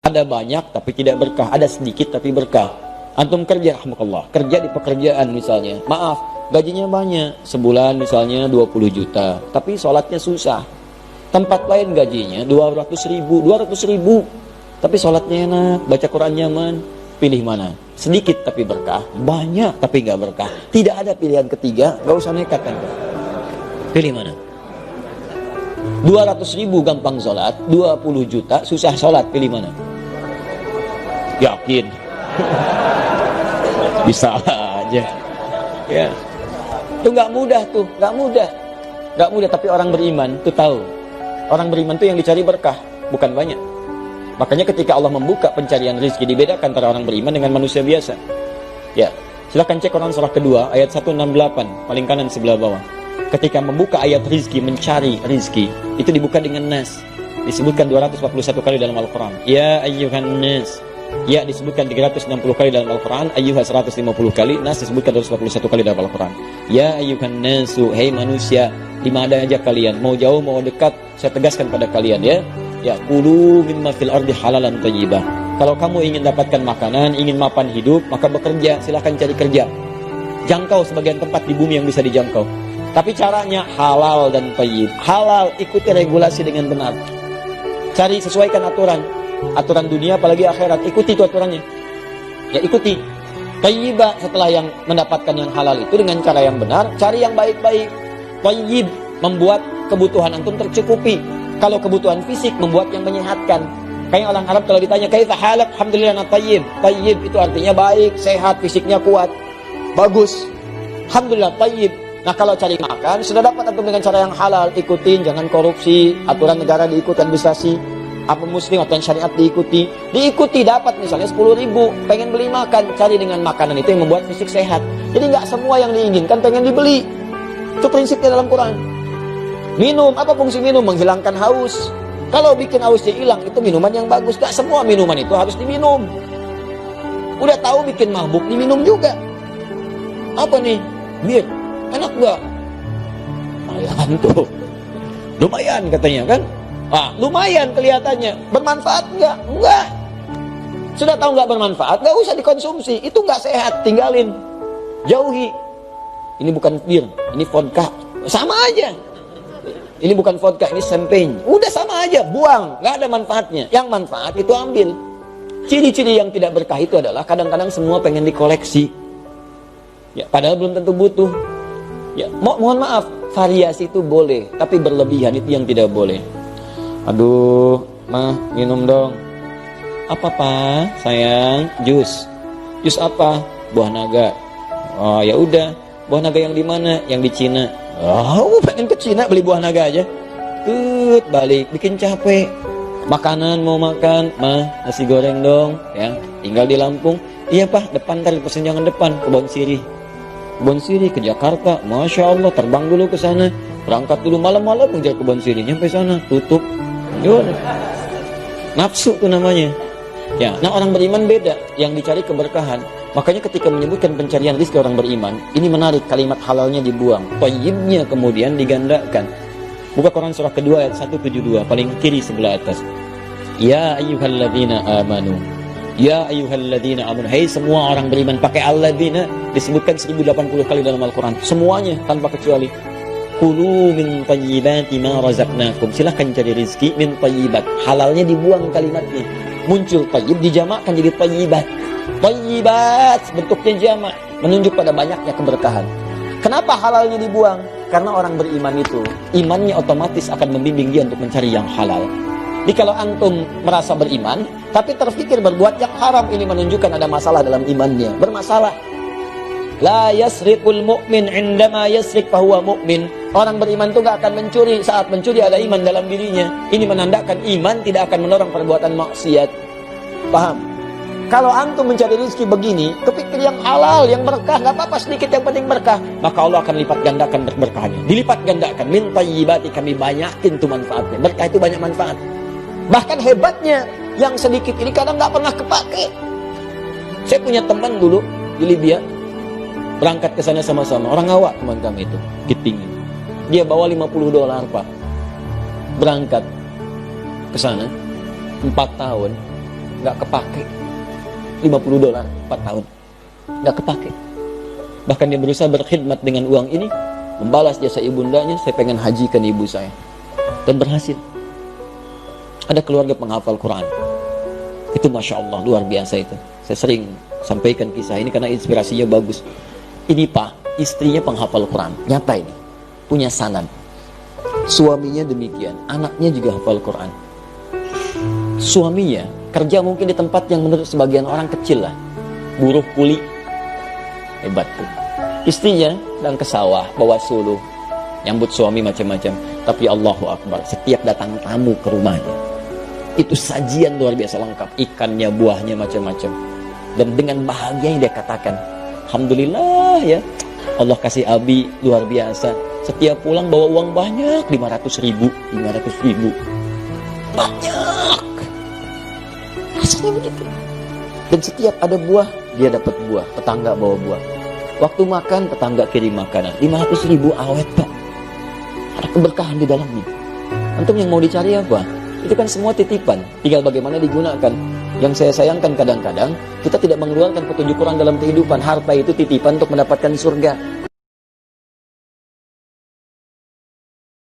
Ada banyak tapi tidak berkah, ada sedikit tapi berkah. Antum kerja, rahmatullah, kerja di pekerjaan misalnya, maaf, gajinya banyak, sebulan misalnya 20 juta, tapi sholatnya susah. Tempat lain gajinya 200 ribu, tapi sholatnya enak, baca Quran nyaman. Pilih mana? Sedikit tapi berkah, banyak tapi nggak berkah. Tidak ada pilihan ketiga, nggak usah nekat kan. Pilih mana? 200 ribu gampang sholat, 20 juta susah sholat, pilih mana? Yakin? Bisa aja. Ya. Itu nggak mudah tuh, nggak mudah. Tapi orang beriman tuh tahu. Orang beriman tuh yang dicari berkah, bukan banyak. Makanya ketika Allah membuka pencarian rezeki, dibedakan antara orang beriman dengan manusia biasa. Ya, silakan cek Quran surah kedua ayat 168 paling kanan sebelah bawah. Ketika membuka ayat rezeki, mencari rezeki, itu dibuka dengan nas. Disebutkan 241 kali dalam Al-Quran. Ya ayyuhan nas. Ya disebutkan 360 kali dalam Al-Quran. Ayyuha 150 kali. Nas disebutkan 241 kali dalam Al-Quran. Ya ayyuhan nasu, hei manusia, di mana aja kalian, mau jauh mau dekat, saya tegaskan pada kalian ya. Ya, kulu mimma fil ardi halalan thayyibah. Kalau kamu ingin dapatkan makanan, ingin mapan hidup, maka bekerja, silahkan cari kerja. Jangkau sebagian tempat di bumi yang bisa dijangkau. Tapi caranya halal dan thayyib. Halal, ikuti regulasi dengan benar. Cari, sesuaikan aturan dunia apalagi akhirat, ikuti itu aturannya. Ya ikuti. Thayyibah, setelah yang mendapatkan yang halal itu dengan cara yang benar, cari yang baik-baik. Thayyib, membuat kebutuhan antum tercukupi. Kalau kebutuhan fisik, membuat yang menyehatkan. Kayak orang Arab kalau ditanya, kaifa halak? Alhamdulillah na thayyib. Thayyib itu artinya baik, sehat, fisiknya kuat, bagus. Alhamdulillah thayyib. Nah kalau cari makan, sudah dapat antum dengan cara yang halal, ikutin, jangan korupsi, aturan negara diikuti, administrasi apa muslim atau syariat diikuti, dapat misalnya 10 ribu, pengen beli makan, cari dengan makanan itu yang membuat fisik sehat. Jadi nggak semua yang diinginkan pengen dibeli. Itu prinsipnya dalam Quran. Minum, apa fungsi minum? Menghilangkan haus. Kalau bikin hausnya hilang, itu minuman yang bagus. Gak semua minuman itu harus diminum. Udah tahu bikin mabuk, diminum juga. Apa nih? Bir. Enak gak? Lumayan tuh. Lumayan katanya kan? Lumayan kelihatannya. Bermanfaat nggak? Enggak. Sudah tahu nggak bermanfaat? Nggak usah dikonsumsi. Itu nggak sehat. Tinggalin. Jauhi. Ini bukan bir. Ini vodka. Sama aja. Ini bukan vodka. Ini champagne. Udah sama aja. Buang. Nggak ada manfaatnya. Yang manfaat itu ambil. Ciri-ciri yang tidak berkah itu adalah kadang-kadang semua pengen dikoleksi. Ya, padahal belum tentu butuh. Ya, mohon maaf. Variasi itu boleh. Tapi berlebihan itu yang tidak boleh. Aduh, mah minum dong. Apa pak? Sayang, jus. Jus apa? Buah naga. Oh ya udah. Buah naga yang di mana? Yang di Cina. Oh, pengen ke Cina beli buah naga aja. Balik, bikin capek. Makanan mau makan, mah nasi goreng dong. Ya, tinggal di Lampung. Iya pak, depan ntar persenjangan depan Kebon Sirih. Kebon Sirih ke Jakarta, masya Allah, terbang dulu ke sana. Berangkat dulu malam-malam mengejar Kebon Sirih, nyampe sana tutup. Yaudah. Nafsu tuh namanya. Ya, nah orang beriman beda, yang dicari keberkahan. Makanya ketika menyebutkan pencarian rezeki orang beriman, ini menarik, kalimat halalnya dibuang, thayyibnya kemudian digandakan. Buka Quran surah kedua ayat 172 paling kiri sebelah atas. Ya ayyuhalladzina amanu. Ya ayyuhalladzina amanu. Hai semua orang beriman, pakai alladzina disebutkan 1080 kali dalam Al-Quran. Semuanya tanpa kecuali. Kulu min thayyibati ma razaqnakum. Silahkan cari rezeki min thayyibat. Halalnya dibuang kalimatnya. Muncul thayyib dijamakkan jadi thayyibat. Thayyibat bentuknya jamak, menunjuk pada banyaknya keberkahan. Kenapa halalnya dibuang? Karena orang beriman itu imannya otomatis akan membimbing dia untuk mencari yang halal. Jadi kalau antum merasa beriman tapi terfikir berbuat yang haram, ini menunjukkan ada masalah dalam imannya. Bermasalah. La yasriqul mu'min indama yasriq fahuwa mu'min. Orang beriman itu gak akan mencuri. Saat mencuri ada iman dalam dirinya. Ini menandakan iman tidak akan mendorong perbuatan maksiat. Paham? Kalau antum mencari rezeki begini, kepikir yang halal, yang berkah, gak apa-apa sedikit yang penting berkah, maka Allah akan lipat gandakan berkahnya. Dilipat gandakan. Min thayyibati, kami banyakin tuh manfaatnya. Berkah itu banyak manfaat. Bahkan hebatnya, yang sedikit ini kadang gak pernah kepake. Saya punya teman dulu di Libya, berangkat ke sana sama-sama. Orang awak teman kami itu, Giting. Dia bawa $50 pak. Berangkat ke sana 4 tahun. nggak kepake. $50 4 tahun. Nggak kepake. Bahkan dia berusaha berkhidmat dengan uang ini, membalas jasa ibundanya, saya pengen hajikan ibu saya. Dan berhasil. Ada keluarga penghafal Quran. Itu Masya Allah, luar biasa itu. Saya sering sampaikan kisah ini karena inspirasinya bagus. Ini Pak, istrinya penghafal Quran. Nyata ini. Punya sanad. Suaminya demikian. Anaknya juga hafal Quran. Suaminya kerja mungkin di tempat yang menurut sebagian orang kecil lah. Buruh kuli. Hebat tuh. Istrinya sedang ke sawah, bawa suluh. Nyambut suami macam-macam. Tapi Allahu Akbar, setiap datang tamu ke rumahnya, itu sajian luar biasa lengkap. Ikannya, buahnya, macam-macam. Dan dengan bahagianya dia katakan, Alhamdulillah ya, Allah kasih Abi luar biasa. Setiap pulang bawa uang banyak, 500.000. Banyak. Rasanya begitu. Dan setiap ada buah, dia dapat buah. Tetangga bawa buah. Waktu makan, tetangga kirim makanan. 500.000 awet Pak. Ada keberkahan di dalamnya. Antum yang mau dicari apa? Itu kan semua titipan. Tinggal bagaimana digunakan. Yang saya sayangkan kadang-kadang, kita tidak mengeluarkan petunjuk Quran dalam kehidupan. Harta itu titipan untuk mendapatkan surga.